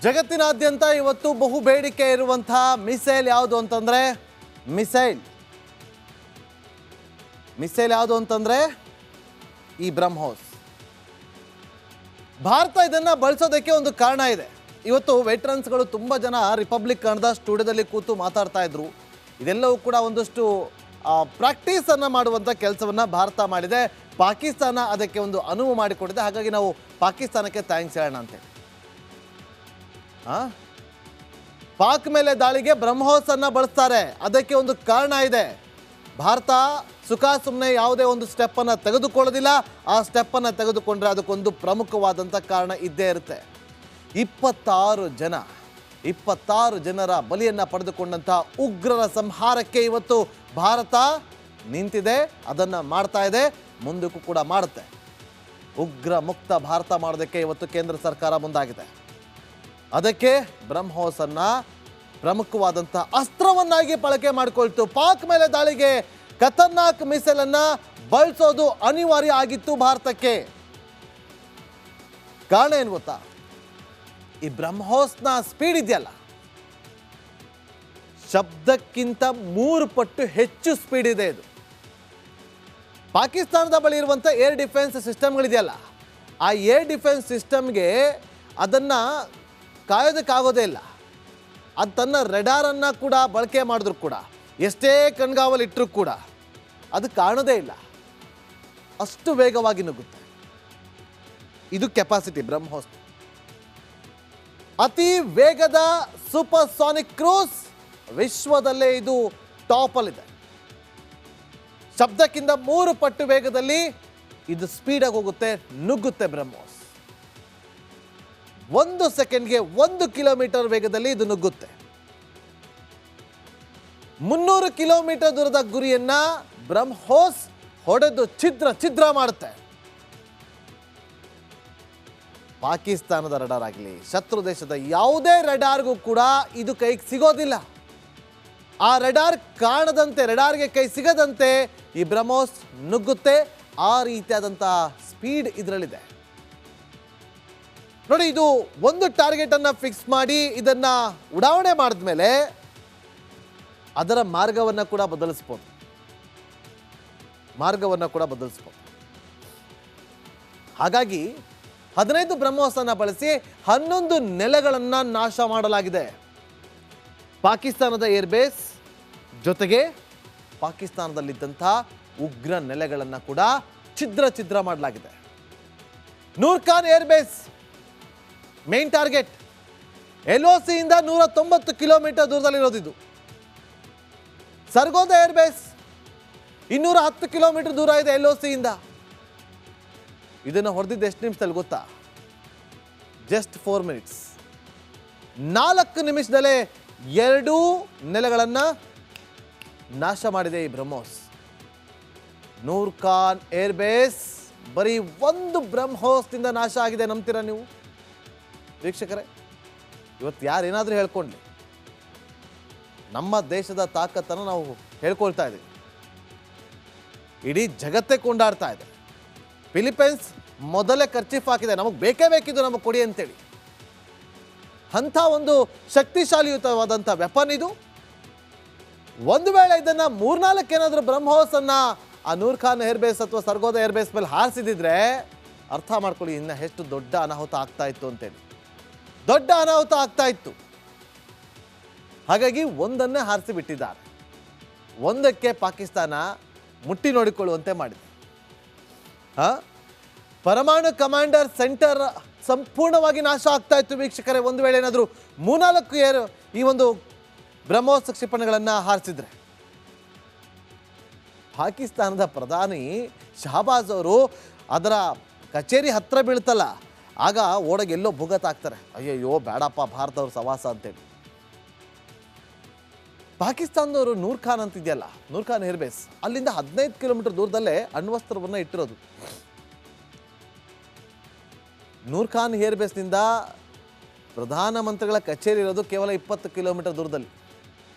ಜಗತ್ತಿನಾದ್ಯಂತ ಇವತ್ತು ಬಹು ಬೇಡಿಕೆ ಇರುವಂತಹ ಮಿಸೈಲ್ ಯಾವುದು ಅಂತಂದ್ರೆ ಮಿಸೈಲ್ ಯಾವುದು ಅಂತಂದ್ರೆ ಈ ಬ್ರಹ್ಮೋಸ್. ಭಾರತ ಇದನ್ನ ಬಳಸೋದಕ್ಕೆ ಒಂದು ಕಾರಣ ಇದೆ. ಇವತ್ತು ವೆಟರನ್ಸ್ಗಳು ತುಂಬ ಜನ ರಿಪಬ್ಲಿಕ್ ಕನ್ನಡದ ಸ್ಟುಡಿಯೋದಲ್ಲಿ ಕೂತು ಮಾತಾಡ್ತಾ ಇದ್ರು. ಇದೆಲ್ಲವೂ ಕೂಡ ಒಂದಷ್ಟು ಪ್ರಾಕ್ಟೀಸ್ ಅನ್ನ ಮಾಡುವಂಥ ಕೆಲಸವನ್ನ ಭಾರತ ಮಾಡಿದೆ. ಪಾಕಿಸ್ತಾನ ಅದಕ್ಕೆ ಒಂದು ಅನುವು ಮಾಡಿಕೊಟ್ಟಿದೆ. ಹಾಗಾಗಿ ನಾವು ಪಾಕಿಸ್ತಾನಕ್ಕೆ ಥ್ಯಾಂಕ್ಸ್ ಹೇಳೋಣ ಅಂತೇಳಿ. ಪಾಕ್ ಮೇಲೆ ದಾಳಿಗೆ ಬ್ರಹ್ಮೋಸ್ ಅನ್ನ ಬಳಸ್ತಾರೆ. ಅದಕ್ಕೆ ಒಂದು ಕಾರಣ ಇದೆ. ಭಾರತ ಸುಮ್ಮನೆ ಯಾವುದೇ ಒಂದು ಸ್ಟೆಪ್ ಅನ್ನ ತೆಗೆದುಕೊಳ್ಳೋದಿಲ್ಲ. ಆ ಸ್ಟೆಪ್ ಅನ್ನ ತೆಗೆದುಕೊಂಡ್ರೆ ಅದಕ್ಕೊಂದು ಪ್ರಮುಖವಾದಂಥ ಕಾರಣ ಇದ್ದೇ ಇರುತ್ತೆ. 26 ಜನರ ಬಲಿಯನ್ನ ಪಡೆದುಕೊಂಡಂಥ ಉಗ್ರರ ಸಂಹಾರಕ್ಕೆ ಇವತ್ತು ಭಾರತ ನಿಂತಿದೆ. ಅದನ್ನ ಮಾಡ್ತಾ ಇದೆ, ಮುಂದಕ್ಕೂ ಕೂಡ ಮಾಡುತ್ತೆ. ಉಗ್ರ ಮುಕ್ತ ಭಾರತ ಮಾಡೋದಕ್ಕೆ ಇವತ್ತು ಕೇಂದ್ರ ಸರ್ಕಾರ ಮುಂದಾಗಿದೆ. ಅದಕ್ಕೆ ಬ್ರಹ್ಮೋಸ್ ಅನ್ನ ಪ್ರಮುಖವಾದಂಥ ಅಸ್ತ್ರವನ್ನಾಗಿ ಬಳಕೆ ಮಾಡಿಕೊಳ್ತು. ಪಾಕ್ ಮೇಲೆ ದಾಳಿಗೆ ಖತರ್ನಾಕ್ ಮಿಸೈಲ್ ಅನ್ನ ಬಳಸೋದು ಅನಿವಾರ್ಯ ಆಗಿತ್ತು ಭಾರತಕ್ಕೆ. ಕಾರಣ ಏನು ಗೊತ್ತಾ? ಈ ಬ್ರಹ್ಮೋಸ್ನ ಸ್ಪೀಡ್ ಇದೆಯಲ್ಲ, ಶಬ್ದಕ್ಕಿಂತ 3 ಪಟ್ಟು ಹೆಚ್ಚು ಸ್ಪೀಡ್ ಇದೆ. ಇದು ಪಾಕಿಸ್ತಾನದ ಬಳಿ ಇರುವಂಥ ಏರ್ ಡಿಫೆನ್ಸ್ ಸಿಸ್ಟಮ್ಗಳಿದೆಯಲ್ಲ, ಆ ಏರ್ ಡಿಫೆನ್ಸ್ ಸಿಸ್ಟಮ್ಗೆ ಅದನ್ನು ಕಾಯೋದಕ್ಕಾಗೋದೇ ಇಲ್ಲ. ಅದು ತನ್ನ ರೆಡಾರನ್ನು ಕೂಡ ಬಳಕೆ ಮಾಡಿದ್ರು ಕೂಡ, ಎಷ್ಟೇ ಕಣ್ಗಾವಲು ಇಟ್ಟರೂ ಕೂಡ ಅದು ಕಾಣೋದೇ ಇಲ್ಲ. ಅಷ್ಟು ವೇಗವಾಗಿ ನುಗ್ಗುತ್ತೆ. ಇದು ಕೆಪಾಸಿಟಿ ಬ್ರಹ್ಮೋಸ್. ಅತಿ ವೇಗದ ಸೂಪರ್ಸಾನಿಕ್ ಕ್ರೂಸ್ ವಿಶ್ವದಲ್ಲೇ ಇದು ಟಾಪಲ್ಲಿದೆ. ಶಬ್ದಕ್ಕಿಂತ 3 ಪಟ್ಟು ವೇಗದಲ್ಲಿ ಇದು ಸ್ಪೀಡಾಗಿ ಹೋಗುತ್ತೆ, ನುಗ್ಗುತ್ತೆ ಬ್ರಹ್ಮೋಸ್. 1 ಸೆಕೆಂಡ್ಗೆ 1 ಕಿಲೋಮೀಟರ್ ವೇಗದಲ್ಲಿ ಇದು ನುಗ್ಗುತ್ತೆ. 300 ಕಿಲೋಮೀಟರ್ ದೂರದ ಗುರಿಯನ್ನ ಬ್ರಹ್ಮೋಸ್ ಹೊಡೆದು ಛಿದ್ರ ಮಾಡುತ್ತೆ. ಪಾಕಿಸ್ತಾನದ ರಡಾರ್ ಆಗಲಿ, ಶತ್ರು ದೇಶದ ಯಾವುದೇ ರಡಾರ್ಗೂ ಕೂಡ ಇದು ಕೈಗೆ ಸಿಗೋದಿಲ್ಲ. ಆ ರಡಾರ್ ಕಾಣದಂತೆ, ರಡಾರ್ಗೆ ಕೈ ಸಿಗದಂತೆ ಈ ಬ್ರಹ್ಮೋಸ್ ನುಗ್ಗುತ್ತೆ. ಆ ರೀತಿಯಾದಂತಹ ಸ್ಪೀಡ್ ಇದರಲ್ಲಿದೆ. ನೋಡಿ, ಇದು ಒಂದು ಟಾರ್ಗೆಟ್ ಅನ್ನ ಫಿಕ್ಸ್ ಮಾಡಿ ಇದನ್ನ ಉಡಾವಣೆ ಮಾಡಿದ್ಮೇಲೆ ಅದರ ಮಾರ್ಗವನ್ನು ಕೂಡ ಬದಲಿಸ್ಬೋದು. ಹಾಗಾಗಿ 15 ಬ್ರಹ್ಮೋಸ್ ಅನ್ನ ಬಳಸಿ 11 ನೆಲೆಗಳನ್ನು ನಾಶ ಮಾಡಲಾಗಿದೆ. ಪಾಕಿಸ್ತಾನದ ಏರ್ಬೇಸ್ ಜೊತೆಗೆ ಪಾಕಿಸ್ತಾನದಲ್ಲಿದ್ದಂಥ ಉಗ್ರ ನೆಲೆಗಳನ್ನು ಕೂಡ ಛಿದ್ರ ಮಾಡಲಾಗಿದೆ. ನೂರ್ಖಾನ್ ಏರ್ಬೇಸ್ ಮೇನ್ ಟಾರ್ಗೆಟ್ LOC ಇಂದ 190 ಕಿಲೋಮೀಟರ್ ದೂರದಲ್ಲಿರೋದಿದು. ಸರ್ಗೋದ ಏರ್ಬೇಸ್ 210 ಕಿಲೋಮೀಟರ್ ದೂರ ಇದೆ LOC ಇಂದ. ಇದನ್ನು ಹೊಡೆದಿದ್ದು ಎಷ್ಟು ನಿಮಿಷದಲ್ಲಿ ಗೊತ್ತಾ? Just 4 minutes. 4 ನಿಮಿಷದಲ್ಲೇ 2 ನೆಲೆಗಳನ್ನು ನಾಶ ಮಾಡಿದೆ ಈ ಬ್ರಹ್ಮೋಸ್. ನೂರ್ಖಾನ್ ಏರ್ಬೇಸ್ ಬರೀ 1 ಬ್ರಹ್ಮೋಸ್ನಿಂದ ನಾಶ ಆಗಿದೆ. ನಂಬ್ತೀರಾ ನೀವು ವೀಕ್ಷಕರೇ? ಇವತ್ತು ಯಾರೇನಾದರೂ ಹೇಳ್ಕೊಂಡ್ಲಿ, ನಮ್ಮ ದೇಶದ ತಾಕತ್ತನ್ನು ನಾವು ಹೇಳ್ಕೊಳ್ತಾ ಇದ್ದೀವಿ. ಇಡೀ ಜಗತ್ತೇ ಕೊಂಡಾಡ್ತಾ ಇದೆ. ಫಿಲಿಪೈನ್ಸ್ ಮೊದಲೇ ಕರ್ಚೀಫ್ ಹಾಕಿದೆ, ನಮಗೆ ಬೇಕೇ ಬೇಕಿದ್ದು, ನಮಗೆ ಕೊಡಿ ಅಂತೇಳಿ. ಅಂಥ ಒಂದು ಶಕ್ತಿಶಾಲಿಯುತವಾದಂಥ ವೆಪನ್ ಇದು. ಒಂದು ವೇಳೆ ಇದನ್ನು 3-4 ಏನಾದರೂ ಬ್ರಹ್ಮೋಸ್ ಅನ್ನ ಆ ನೂರ್ಖಾನ್ ಏರ್ಬೇಸ್ ಅಥವಾ ಸರ್ಗೋದ ಏರ್ಬೇಸ್ ಮೇಲೆ ಹಾರಿಸಿದಿದ್ರೆ ಅರ್ಥ ಮಾಡ್ಕೊಳ್ಳಿ ಇನ್ನು ಎಷ್ಟು ದೊಡ್ಡ ಅನಾಹುತ ಆಗ್ತಾ ಇತ್ತು ಅಂತೇಳಿ. ದೊಡ್ಡ ಅನಾಹುತ ಆಗ್ತಾ ಇತ್ತು. ಹಾಗಾಗಿ ಒಂದನ್ನೇ ಹಾರಿಸಿ ಬಿಟ್ಟಿದ್ದಾರೆ. ಒಂದಕ್ಕೆ ಪಾಕಿಸ್ತಾನ ಮುಟ್ಟಿ ನೋಡಿಕೊಳ್ಳುವಂತೆ ಮಾಡಿದೆ. ಪರಮಾಣು ಕಮಾಂಡರ್ ಸೆಂಟರ್ ಸಂಪೂರ್ಣವಾಗಿ ನಾಶ ಆಗ್ತಾ ಇತ್ತು ವೀಕ್ಷಕರೇ. ಒಂದು ವೇಳೆ ಏನಾದರೂ 3-4 ಈ ಒಂದು ಬ್ರಹ್ಮೋಸ್ ಕ್ಷಿಪಣಿಗಳನ್ನು ಹಾರಿಸಿದ್ರೆ. ಪಾಕಿಸ್ತಾನದ ಪ್ರಧಾನಿ ಶಹಬಾಜ್ ಅವರು ಅದರ ಕಚೇರಿ ಹತ್ರ ಬೀಳ್ತಲ್ಲ, ಆಗ ಓಡಗೆ ಎಲ್ಲೋ ಭುಗತಾಗ್ತಾರೆ. ಅಯ್ಯಯ್ಯೋ ಬೇಡಪ್ಪ ಭಾರತವ್ರ ಸವಾಸ ಅಂತೇಳಿ. ಪಾಕಿಸ್ತಾನದವರು ನೂರ್ಖಾನ್ ಅಂತಿದೆಯಲ್ಲ, ನೂರ್ಖಾನ್ ಏರ್ಬೇಸ್, ಅಲ್ಲಿಂದ 15 ಕಿಲೋಮೀಟರ್ ದೂರದಲ್ಲೇ ಅಣ್ವಸ್ತ್ರವನ್ನು ಇಟ್ಟಿರೋದು. ನೂರ್ಖಾನ್ ಏರ್ಬೇಸ್ನಿಂದ ಪ್ರಧಾನಮಂತ್ರಿಗಳ ಕಚೇರಿ ಇರೋದು ಕೇವಲ 20 ಕಿಲೋಮೀಟರ್ ದೂರದಲ್ಲಿ.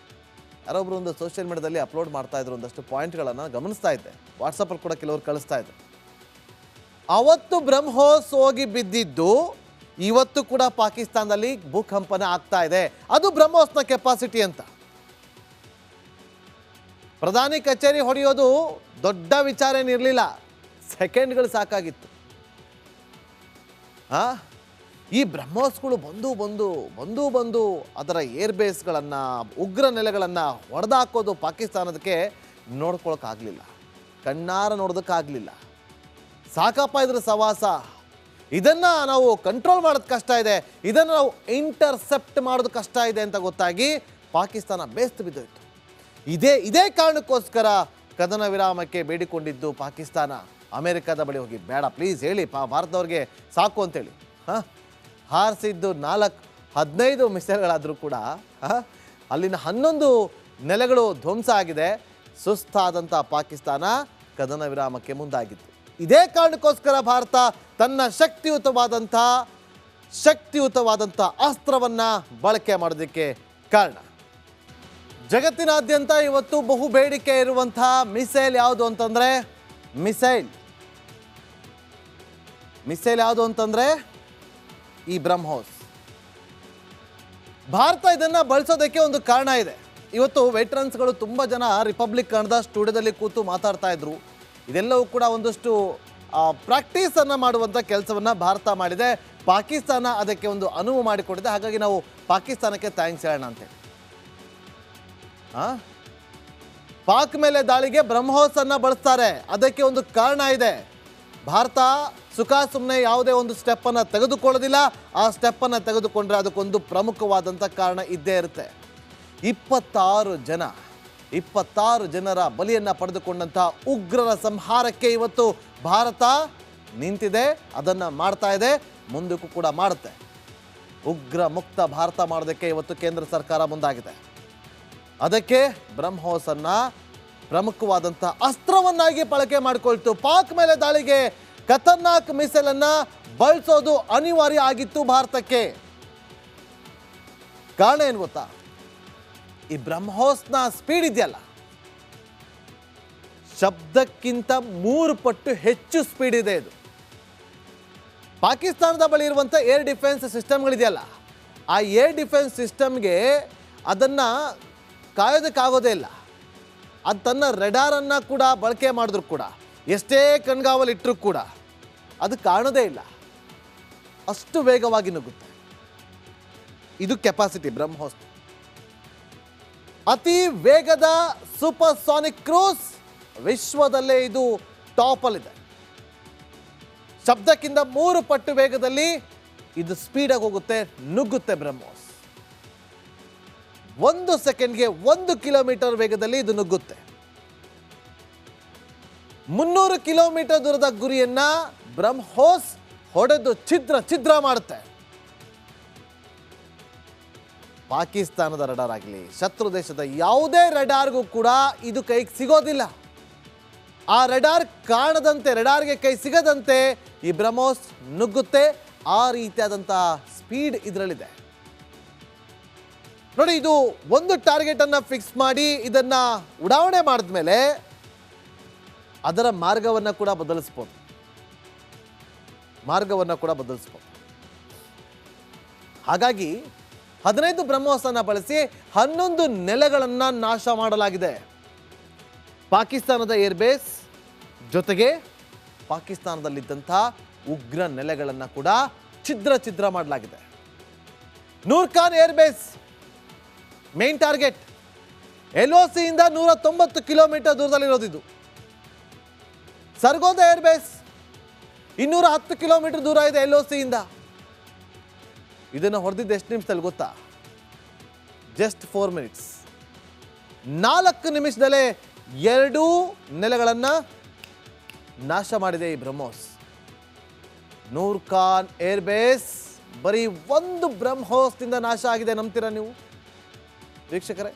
ಯಾರೊಬ್ಬರು ಒಂದು ಸೋಷಿಯಲ್ ಮೀಡಿಯಾದಲ್ಲಿ ಅಪ್ಲೋಡ್ ಮಾಡ್ತಾ ಇದ್ರು, ಒಂದಷ್ಟು ಪಾಯಿಂಟ್ಗಳನ್ನು ಗಮನಿಸ್ತಾ ಇದ್ದೆ. ವಾಟ್ಸಪ್ಪಲ್ಲಿ ಕೂಡ ಕೆಲವರು ಕಳಿಸ್ತಾ ಇದ್ರು. ಅವತ್ತು ಬ್ರಹ್ಮೋಸ್ ಹೋಗಿ ಬಿದ್ದಿದ್ದು ಇವತ್ತು ಕೂಡ ಪಾಕಿಸ್ತಾನದಲ್ಲಿ ಭೂಕಂಪನ ಆಗ್ತಾ ಇದೆ. ಅದು ಬ್ರಹ್ಮೋಸ್ನ ಕೆಪಾಸಿಟಿ ಅಂತ. ಪ್ರಧಾನಿ ಕಚೇರಿ ಹೊಡೆಯೋದು ದೊಡ್ಡ ವಿಚಾರ ಏನಿರಲಿಲ್ಲ, ಸೆಕೆಂಡ್ಗಳು ಸಾಕಾಗಿತ್ತು. ಈ ಬ್ರಹ್ಮೋಸ್ಗಳು ಬಂದು ಅದರ ಏರ್ಬೇಸ್ಗಳನ್ನು, ಉಗ್ರ ನೆಲೆಗಳನ್ನು ಹೊಡೆದಾಕೋದು ಪಾಕಿಸ್ತಾನದಕ್ಕೆ ನೋಡ್ಕೊಳಕ್ಕಾಗಲಿಲ್ಲ, ಕಣ್ಣಾರ ನೋಡೋದಕ್ಕಾಗಲಿಲ್ಲ. ಸಾಕಪ್ಪ ಇದ್ರ ಸವಾಸ, ಇದನ್ನು ನಾವು ಕಂಟ್ರೋಲ್ ಮಾಡೋದು ಕಷ್ಟ ಇದೆ, ಇದನ್ನು ನಾವು ಇಂಟರ್ಸೆಪ್ಟ್ ಮಾಡೋದು ಕಷ್ಟ ಇದೆ ಅಂತ ಗೊತ್ತಾಗಿ ಪಾಕಿಸ್ತಾನ ಬೇಸ್ತು ಬಿದ್ದೋಯ್ತು. ಇದೇ ಕಾರಣಕ್ಕೋಸ್ಕರ ಕದನ ವಿರಾಮಕ್ಕೆ ಬೇಡಿಕೊಂಡಿದ್ದು ಪಾಕಿಸ್ತಾನ ಅಮೆರಿಕದ ಬಳಿ ಹೋಗಿ, ಬೇಡ ಪ್ಲೀಸ್ ಹೇಳಿ ಭಾರತದವ್ರಿಗೆ ಸಾಕು ಅಂತೇಳಿ ಹಾರಿಸಿದ್ದು 15 ಮಿಸೈಲ್ಗಳಾದರೂ ಕೂಡ ಅಲ್ಲಿನ 11 ನೆಲೆಗಳು ಧ್ವಂಸ ಆಗಿದೆ. ಸುಸ್ತಾದಂಥ ಪಾಕಿಸ್ತಾನ ಕದನ ವಿರಾಮಕ್ಕೆ ಮುಂದಾಗಿತ್ತು. ಇದೇ ಕಾರಣಕ್ಕೋಸ್ಕರ ಭಾರತ ತನ್ನ ಶಕ್ತಿಯುತವಾದಂಥ ಅಸ್ತ್ರವನ್ನು ಬಳಕೆ ಮಾಡೋದಕ್ಕೆ ಕಾರಣ. ಜಗತ್ತಿನಾದ್ಯಂತ ಇವತ್ತು ಬಹು ಬೇಡಿಕೆ ಇರುವಂಥ ಮಿಸೈಲ್ ಯಾವುದು ಅಂತಂದರೆ ಮಿಸೈಲ್ ಯಾವುದು ಅಂತಂದರೆ ಈ ಬ್ರಹ್ಮೋಸ್. ಭಾರತ ಇದನ್ನು ಬಳಸೋದಕ್ಕೆ ಒಂದು ಕಾರಣ ಇದೆ. ಇವತ್ತು ವೆಟ್ರನ್ಸ್ಗಳು ತುಂಬ ಜನ ರಿಪಬ್ಲಿಕ್ ಕನ್ನಡದ ಸ್ಟುಡಿಯೋದಲ್ಲಿ ಕೂತು ಮಾತಾಡ್ತಾ ಇದ್ರು. ಇದೆಲ್ಲವೂ ಕೂಡ ಒಂದಷ್ಟು ಪ್ರಾಕ್ಟೀಸನ್ನು ಮಾಡುವಂಥ ಕೆಲಸವನ್ನು ಭಾರತ ಮಾಡಿದೆ. ಪಾಕಿಸ್ತಾನ ಅದಕ್ಕೆ ಒಂದು ಅನುವು ಮಾಡಿಕೊಟ್ಟಿದೆ. ಹಾಗಾಗಿ ನಾವು ಪಾಕಿಸ್ತಾನಕ್ಕೆ ಥ್ಯಾಂಕ್ಸ್ ಹೇಳೋಣ ಅಂತೇಳಿ. ಪಾಕ್ ಮೇಲೆ ದಾಳಿಗೆ ಬ್ರಹ್ಮೋಸನ್ನು ಬಳಸ್ತಾರೆ, ಅದಕ್ಕೆ ಒಂದು ಕಾರಣ ಇದೆ. ಭಾರತ ಸುಮ್ಮನೆ ಯಾವುದೇ ಒಂದು ಸ್ಟೆಪ್ಪನ್ನು ತೆಗೆದುಕೊಳ್ಳೋದಿಲ್ಲ. ಆ ಸ್ಟೆಪ್ಪನ್ನು ತೆಗೆದುಕೊಂಡ್ರೆ ಅದಕ್ಕೊಂದು ಪ್ರಮುಖವಾದಂಥ ಕಾರಣ ಇದ್ದೇ ಇರುತ್ತೆ. 26 ಜನರ ಬಲಿಯನ್ನು ಪಡೆದುಕೊಂಡಂಥ ಉಗ್ರರ ಸಂಹಾರಕ್ಕೆ ಇವತ್ತು ಭಾರತ ನಿಂತಿದೆ, ಅದನ್ನು ಮಾಡ್ತಾ ಇದೆ, ಮುಂದಕ್ಕೂ ಕೂಡ ಮಾಡುತ್ತೆ. ಉಗ್ರ ಮುಕ್ತ ಭಾರತ ಮಾಡೋದಕ್ಕೆ ಇವತ್ತು ಕೇಂದ್ರ ಸರ್ಕಾರ ಮುಂದಾಗಿದೆ. ಅದಕ್ಕೆ ಬ್ರಹ್ಮೋಸನ್ನು ಪ್ರಮುಖವಾದಂಥ ಅಸ್ತ್ರವನ್ನಾಗಿ ಬಳಕೆ ಮಾಡಿಕೊಳ್ತು. ಪಾಕ್ ಮೇಲೆ ದಾಳಿಗೆ ಖತರ್ನಾಕ್ ಮಿಸೈಲನ್ನು ಬಳಸೋದು ಅನಿವಾರ್ಯ ಆಗಿತ್ತು ಭಾರತಕ್ಕೆ. ಕಾರಣ ಏನು ಗೊತ್ತಾ? ಈ ಬ್ರಹ್ಮೋಸ್ನ ಸ್ಪೀಡ್ ಇದೆಯಲ್ಲ, ಶಬ್ದಕ್ಕಿಂತ 3 ಪಟ್ಟು ಹೆಚ್ಚು ಸ್ಪೀಡ್ ಇದೆ. ಇದು ಪಾಕಿಸ್ತಾನದ ಬಳಿ ಇರುವಂಥ ಏರ್ ಡಿಫೆನ್ಸ್ ಸಿಸ್ಟಮ್ಗಳಿದೆಯಲ್ಲ, ಆ ಏರ್ ಡಿಫೆನ್ಸ್ ಸಿಸ್ಟಮ್ಗೆ ಅದನ್ನು ಕಾಯೋದಕ್ಕಾಗೋದೇ ಇಲ್ಲ. ಅದು ತನ್ನ ರೆಡಾರನ್ನು ಕೂಡ ಬಳಕೆ ಮಾಡಿದ್ರು ಕೂಡ, ಎಷ್ಟೇ ಕಣ್ಗಾವಲಿಟ್ಟರೂ ಕೂಡ ಅದು ಕಾಣೋದೇ ಇಲ್ಲ, ಅಷ್ಟು ವೇಗವಾಗಿ ನುಗ್ಗುತ್ತೆ. ಇದು ಕೆಪಾಸಿಟಿ ಬ್ರಹ್ಮೋಸ್. ಅತಿ ವೇಗದ ಸೂಪರ್ಸಾನಿಕ್ ಕ್ರೂಸ್ ವಿಶ್ವದಲ್ಲೇ ಇದು ಟಾಪಲ್ಲಿದೆ. ಶಬ್ದಕ್ಕಿಂತ 3 ಪಟ್ಟು ವೇಗದಲ್ಲಿ ಇದು ಸ್ಪೀಡಾಗಿ ಹೋಗುತ್ತೆ, ನುಗ್ಗುತ್ತೆ ಬ್ರಹ್ಮೋಸ್. 1 ಸೆಕೆಂಡ್ಗೆ 1 ಕಿಲೋಮೀಟರ್ ವೇಗದಲ್ಲಿ ಇದು ನುಗ್ಗುತ್ತೆ. 300 ಕಿಲೋಮೀಟರ್ ದೂರದ ಗುರಿಯನ್ನ ಬ್ರಹ್ಮೋಸ್ ಹೊಡೆದು ಛಿದ್ರ ಮಾಡುತ್ತೆ. ಪಾಕಿಸ್ತಾನದ ರಡಾರ್ ಆಗಲಿ, ಶತ್ರು ದೇಶದ ಯಾವುದೇ ರಡಾರ್ಗೂ ಕೂಡ ಇದು ಕೈಗೆ ಸಿಗೋದಿಲ್ಲ. ಆ ರಡಾರ್ ಕಾಣದಂತೆ, ರಡಾರ್ಗೆ ಕೈ ಸಿಗದಂತೆ ಈ ಬ್ರಹ್ಮೋಸ್ ನುಗ್ಗುತ್ತೆ. ಆ ರೀತಿಯಾದಂತಹ ಸ್ಪೀಡ್ ಇದರಲ್ಲಿದೆ. ನೋಡಿ, ಇದು ಒಂದು ಟಾರ್ಗೆಟ್ ಅನ್ನ ಫಿಕ್ಸ್ ಮಾಡಿ ಇದನ್ನ ಉಡಾವಣೆ ಮಾಡಿದ್ಮೇಲೆ ಅದರ ಮಾರ್ಗವನ್ನು ಕೂಡ ಬದಲಿಸಬಹುದು. ಹಾಗಾಗಿ 15 ಬ್ರಹ್ಮೋಸನ್ನು ಬಳಸಿ 11 ನೆಲೆಗಳನ್ನು ನಾಶ ಮಾಡಲಾಗಿದೆ. ಪಾಕಿಸ್ತಾನದ ಏರ್ಬೇಸ್ ಜೊತೆಗೆ ಪಾಕಿಸ್ತಾನದಲ್ಲಿದ್ದಂಥ ಉಗ್ರ ನೆಲೆಗಳನ್ನು ಕೂಡ ಛಿದ್ರ ಮಾಡಲಾಗಿದೆ. ನೂರ್ಖಾನ್ ಏರ್ಬೇಸ್ ಮೇನ್ ಟಾರ್ಗೆಟ್. LOC ಇಂದ 190 ಕಿಲೋಮೀಟರ್ ದೂರದಲ್ಲಿರೋದಿದ್ದು. ಸರ್ಗೋದ ಏರ್ಬೇಸ್ 210 ಕಿಲೋಮೀಟರ್ ದೂರ ಇದೆ LOC ಇಂದ. ಇದನ್ನು ಹೊಡೆದಿದ್ದು ಎಷ್ಟು ನಿಮಿಷದಲ್ಲಿ ಗೊತ್ತಾ? Just 4 minutes. 4 ನಿಮಿಷದಲ್ಲೇ 2 ನೆಲೆಗಳನ್ನು ನಾಶ ಮಾಡಿದೆ ಈ ಬ್ರಹ್ಮೋಸ್. ನೂರ್ಖಾನ್ ಏರ್ಬೇಸ್ ಬರೀ 1 ಬ್ರಹ್ಮೋಸ್ನಿಂದ ನಾಶ ಆಗಿದೆ. ನಂಬ್ತೀರಾ ನೀವು ವೀಕ್ಷಕರೇ?